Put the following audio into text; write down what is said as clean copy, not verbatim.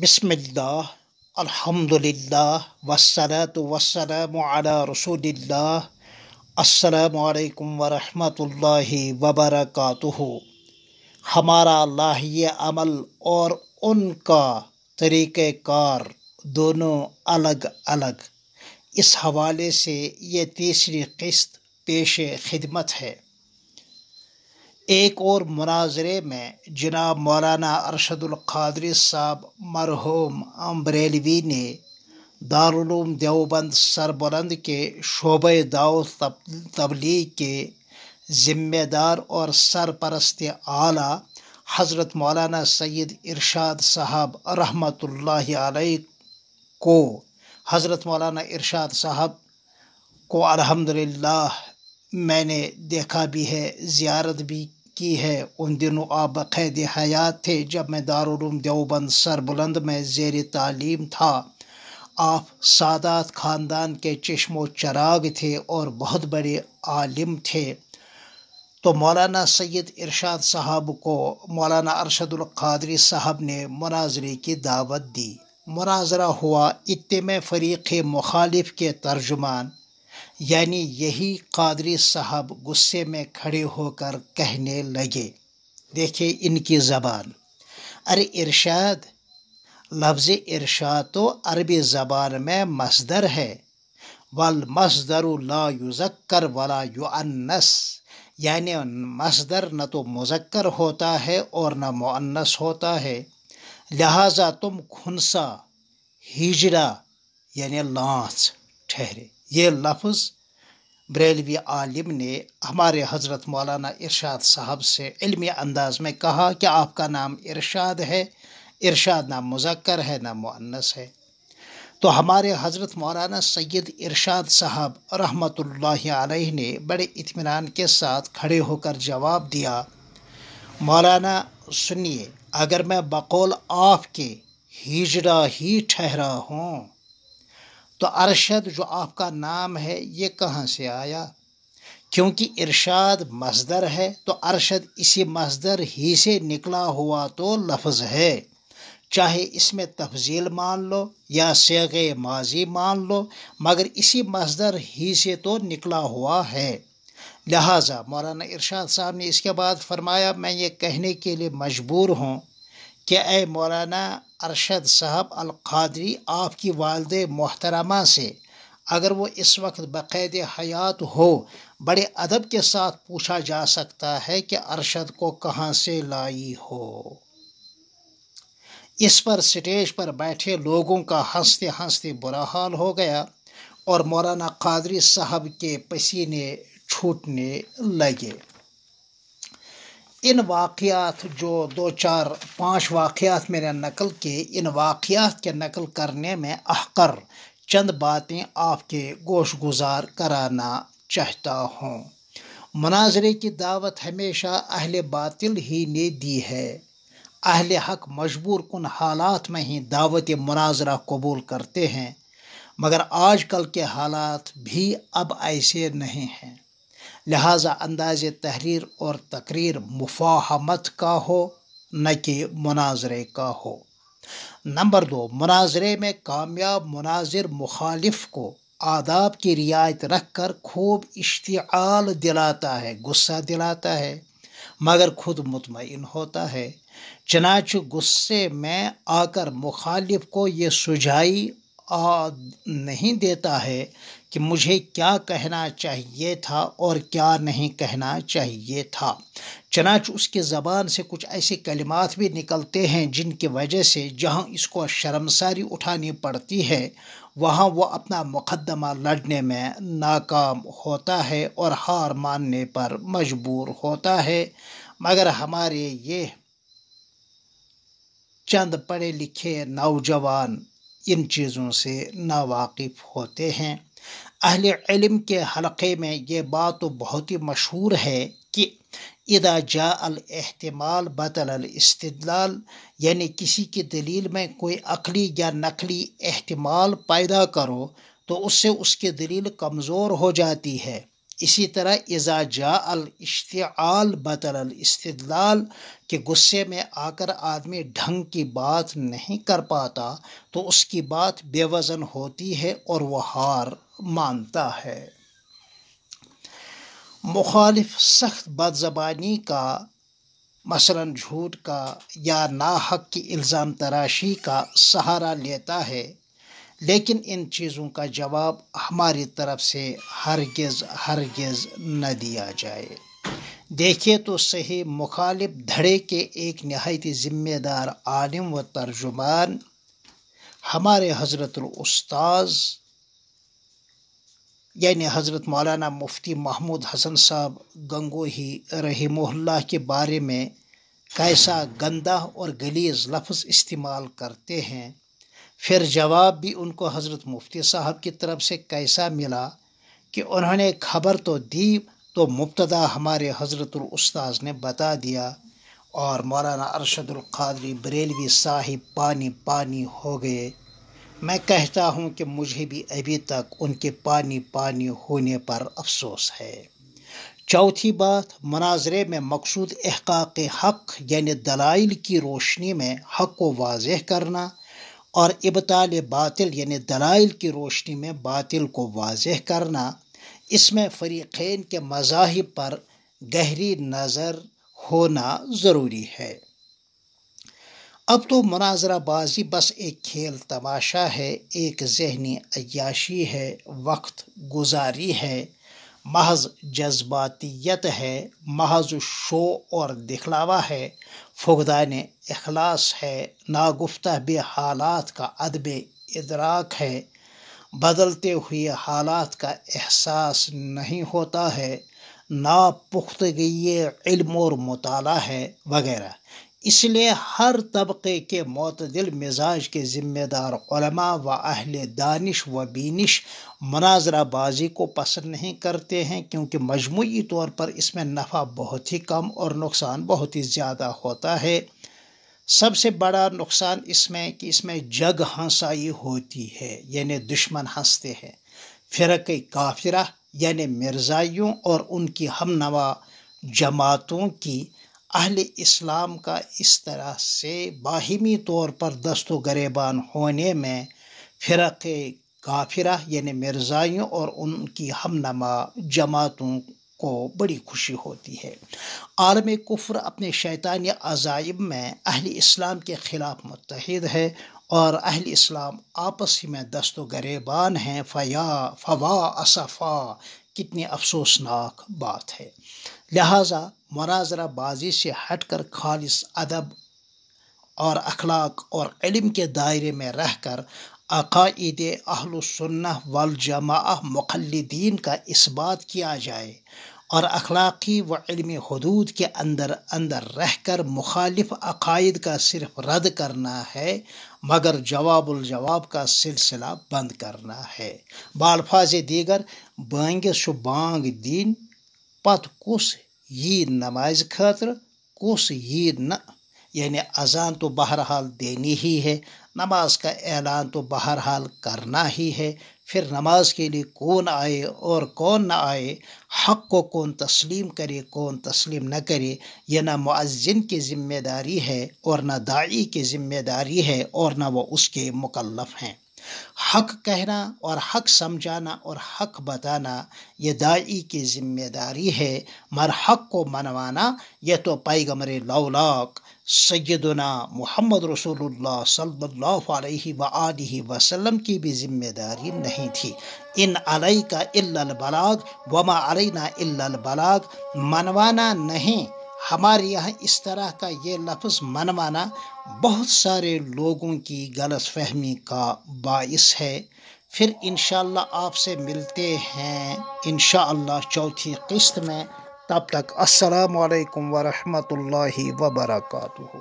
بسم اللہ الحمدللہ والصلاة والسلام علی رسول اللہ السلام علیکم ورحمۃ اللہ وبرکاتہ۔ ہمارا لاہی عمل اور ان کا طریقہ کار دونوں الگ الگ، اس حوالے سے یہ تیسری قسط پیش خدمت ہے۔ ایک اور مناظرے میں جناب مولانا ارشد القادری صاحب مرحوم بریلوی نے دارالعلوم دیوبند سربلند کے شعبہ دعوت تبلیغ کے ذمہ دار اور سرپرست اعلیٰ حضرت مولانا سید ارشاد صاحب رحمۃ اللہ علیہ کو حضرت مولانا ارشاد صاحب کو الحمدللہ میں نے دیکھا بھی ہے، زیارت بھی کی ہے۔ ان دنوں آپ بقید حیات تھے جب میں دارالعلوم دیوبند سربلند میں زیر تعلیم تھا۔ آپ سادات خاندان کے چشم و چراغ تھے اور بہت بڑے عالم تھے۔ تو مولانا سید ارشاد صاحب کو مولانا ارشد القادری صاحب نے مناظرے کی دعوت دی۔ مناظرہ ہوا، اجتماع فریق مخالف کے ترجمان یعنی یہی قادری صاحب غصے میں کھڑے ہو کر کہنے لگے، دیکھیں ان کی زبان، ارے ارشاد، لفظ ارشاد تو عربی زبان میں مصدر ہے، والمصدر لا یذکر ولا یؤنث، یعنی مصدر نہ تو مذکر ہوتا ہے اور نہ مؤنث ہوتا ہے، لہٰذا تم کھنسا ہجڑا یعنی لانس ٹھہرے۔ یہ لفظ بریلوی عالم نے ہمارے حضرت مولانا ارشاد صاحب سے علمی انداز میں کہا کہ آپ کا نام ارشاد ہے، ارشاد نہ مذکر ہے نہ مؤنث ہے۔ تو ہمارے حضرت مولانا سید ارشاد صاحب رحمۃ اللہ علیہ نے بڑے اطمینان کے ساتھ کھڑے ہو کر جواب دیا، مولانا سنیے، اگر میں بقول آپ کے ہجڑا ہی ٹھہرا ہوں تو ارشد جو آپ کا نام ہے یہ کہاں سے آیا؟ کیونکہ ارشاد مصدر ہے تو ارشد اسی مصدر ہی سے نکلا ہوا تو لفظ ہے، چاہے اس میں تفضیل مان لو یا صیغہ ماضی مان لو، مگر اسی مصدر ہی سے تو نکلا ہوا ہے۔ لہٰذا مولانا ارشاد صاحب نے اس کے بعد فرمایا، میں یہ کہنے کے لیے مجبور ہوں کہ اے مولانا ارشد صاحب القادری، آپ کی والد محترمہ سے اگر وہ اس وقت بقید حیات ہو، بڑے ادب کے ساتھ پوچھا جا سکتا ہے کہ ارشد کو کہاں سے لائی ہو۔ اس پر سٹیج پر بیٹھے لوگوں کا ہنستے ہنستے برا حال ہو گیا اور مولانا قادری صاحب کے پسینے چھوٹنے لگے۔ ان واقعات جو 2-4-5 واقعات میں نے نقل کیے، ان واقعات کے نقل کرنے میں احقر چند باتیں آپ کے گوش گزار کرانا چاہتا ہوں۔ مناظرے کی دعوت ہمیشہ اہل باطل ہی نے دی ہے، اہل حق مجبور کن حالات میں ہی دعوت مناظرہ قبول کرتے ہیں، مگر آج کل کے حالات بھی اب ایسے نہیں ہیں، لہٰذا انداز تحریر اور تقریر مفاہمت کا ہو نہ کہ مناظرے کا ہو۔ نمبر 2، مناظرے میں کامیاب مناظر مخالف کو آداب کی رعایت رکھ کر خوب اشتعال دلاتا ہے، غصہ دلاتا ہے، مگر خود مطمئن ہوتا ہے، چنانچہ غصے میں آ کر مخالف کو یہ سجائی نہیں دیتا ہے کہ مجھے کیا کہنا چاہیے تھا اور کیا نہیں کہنا چاہیے تھا، چنانچہ اس کی زبان سے کچھ ایسے کلمات بھی نکلتے ہیں جن کی وجہ سے جہاں اس کو شرمساری اٹھانی پڑتی ہے وہاں وہ اپنا مقدمہ لڑنے میں ناکام ہوتا ہے اور ہار ماننے پر مجبور ہوتا ہے، مگر ہمارے یہ چند پڑھے لکھے نوجوان ان چیزوں سے ناواقف ہوتے ہیں۔ اہل علم کے حلقے میں یہ بات تو بہت ہی مشہور ہے کہ اذا جاء الاحتمال بطل الاستدلال، یعنی کسی کی دلیل میں کوئی عقلی یا نقلی احتمال پیدا کرو تو اس سے اس کی دلیل کمزور ہو جاتی ہے، اسی طرح اذا جاء الاشتعال بطل الاستدلال کہ غصے میں آ کر آدمی ڈھنگ کی بات نہیں کر پاتا تو اس کی بات بے وزن ہوتی ہے اور وہ ہار مانتا ہے۔ مخالف سخت بد زبانی کا، مثلاً جھوٹ کا یا ناحق کی الزام تراشی کا سہارا لیتا ہے، لیکن ان چیزوں کا جواب ہماری طرف سے ہرگز نہ دیا جائے۔ دیکھیے تو صحیح، مخالف دھڑے کے ایک نہایت ذمہ دار عالم و ترجمان ہمارے حضرت الاستاذ یعنی حضرت مولانا مفتی محمود حسن صاحب گنگوہی رحمہ اللہ کے بارے میں کیسا گندہ اور غلیظ لفظ استعمال کرتے ہیں، پھر جواب بھی ان کو حضرت مفتی صاحب کی طرف سے کیسا ملا کہ انہوں نے خبر تو دی تو مبتدا ہمارے حضرت الاستاذ نے بتا دیا، اور مولانا ارشد القادری بریلوی صاحب پانی پانی ہو گئے۔ میں کہتا ہوں کہ مجھے بھی ابھی تک ان کے پانی پانی ہونے پر افسوس ہے۔ چوتھی بات، مناظرے میں مقصود احقاق حق یعنی دلائل کی روشنی میں حق کو واضح کرنا، اور ابطال باطل یعنی دلائل کی روشنی میں باطل کو واضح کرنا۔ اس میں فریقین کے مذاہب پر گہری نظر ہونا ضروری ہے۔ اب تو مناظرہ بازی بس ایک کھیل تماشا ہے، ایک ذہنی عیاشی ہے، وقت گزاری ہے، محض جذباتیت ہے، محض شو اور دکھلاوا ہے، فقدان اخلاص ہے، ناگفتہ بے حالات کا عدم ادراک ہے، بدلتے ہوئے حالات کا احساس نہیں ہوتا ہے، ناپختگی علم اور مطالعہ ہے، وغیرہ۔ اس لیے ہر طبقے کے معتدل مزاج کے ذمہ دار علماء و اہل دانش و بینش مناظرہ بازی کو پسند نہیں کرتے ہیں، کیونکہ مجموعی طور پر اس میں نفع بہت ہی کم اور نقصان بہت ہی زیادہ ہوتا ہے۔ سب سے بڑا نقصان اس میں کہ اس میں جگ ہنسائی ہوتی ہے، یعنی دشمن ہنستے ہیں۔ فرقہ کافرہ یعنی مرزائیوں اور ان کی ہم نوا جماعتوں کی اہل اسلام کا اس طرح سے باہمی طور پر دست و گریبان ہونے میں فرقہ کافرہ یعنی مرزائیوں اور ان کی ہم نما جماعتوں کو بڑی خوشی ہوتی ہے۔ عالم کفر اپنے شیطانی عزائم میں اہل اسلام کے خلاف متحد ہے، اور اہل اسلام آپس ہی میں دست و گریبان ہیں۔ فوا اسفا، کتنی افسوسناک بات ہے۔ لہٰذا مناظرہ بازی سے ہٹ کر خالص ادب اور اخلاق اور علم کے دائرے میں رہ کر عقائد اہل السنہ والجماعہ مقلدین کا اثبات کیا جائے، اور اخلاقی و علمی حدود کے اندر رہ کر مخالف عقائد کا صرف رد کرنا ہے، مگر جواب الجواب کا سلسلہ بند کرنا ہے۔ بالفاظ دیگر، بانگس چھُ بانگ دین، پت کس یہ نماز خاطر، کس یہ نہ، یعنی اذان تو بہرحال دینی ہی ہے، نماز کا اعلان تو بہرحال کرنا ہی ہے، پھر نماز کے لیے کون آئے اور کون نہ آئے، حق کو کون تسلیم کرے کون تسلیم نہ کرے، یہ نہ مؤذن کی ذمہ داری ہے اور نہ داعی کی ذمہ داری ہے اور نہ وہ اس کے مکلف ہیں۔ حق کہنا اور حق سمجھانا اور حق بتانا یہ داعی کی ذمہ داری ہے، مگر حق کو منوانا یہ تو پیغمبر لولاک سیدنا محمد رسول اللہ صلی اللہ علیہ وآلہ وسلم کی بھی ذمہ داری نہیں تھی۔ ان علیک الا البلاغ وما علینا الا البلاغ، منوانا نہیں۔ ہمارے یہاں اس طرح کا یہ لفظ منوانا بہت سارے لوگوں کی غلط فہمی کا باعث ہے۔ پھر انشاءاللہ آپ سے ملتے ہیں انشاءاللہ چوتھی قسط میں، تب تک السلام علیکم ورحمۃ اللہ وبرکاتہ۔